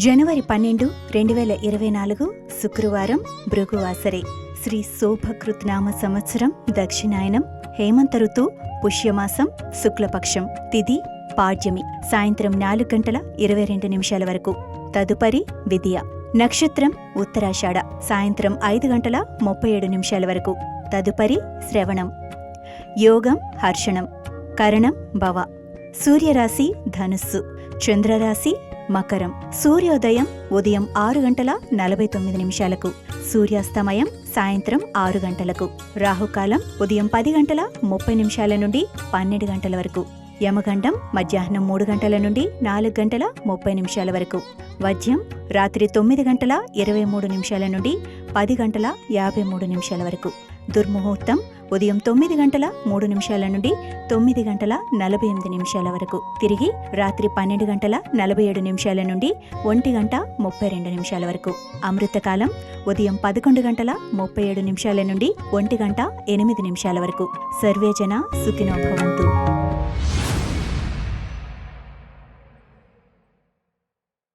జనవరి 12, 2024 శుక్రవారం భృగువాసరే. శ్రీ శోభకృత్నామ సంవత్సరం దక్షిణాయనం, హేమంత ఋతు, పుష్యమాసం, శుక్లపక్షం, తిథి పాడ్యమి, సాయంత్రం 4:22 వరకు. తదుపరి విద్య. నక్షత్రం ఉత్తరాషాఢ, సాయంత్రం 5:37 వరకు. తదుపరి శ్రవణం. యోగం హర్షణం, కరణం భవ. సూర్యరాశి ధనుస్సు, చంద్రరాశి మకరం. సూర్యోదయం ఉదయం 6:49, సూర్యాస్తమయం సాయంత్రం 6 గంటలకు. రాహుకాలం ఉదయం 10:30 నుండి 12 గంటల వరకు. యమగండం మధ్యాహ్నం 3 గంటల నుండి 4:30 వరకు. వజ్యం రాత్రి 9:23 నుండి 10:53 వరకు. దుర్ముహూర్తం ఉదయం 9:03 నుండి 9:48 వరకు. తిరిగి రాత్రి 12:47 నుండి 1:32 వరకు. అమృతకాలం ఉదయం 11:37 నుండి 1:08 వరకు. సర్వేజన సుఖినో భవంతు.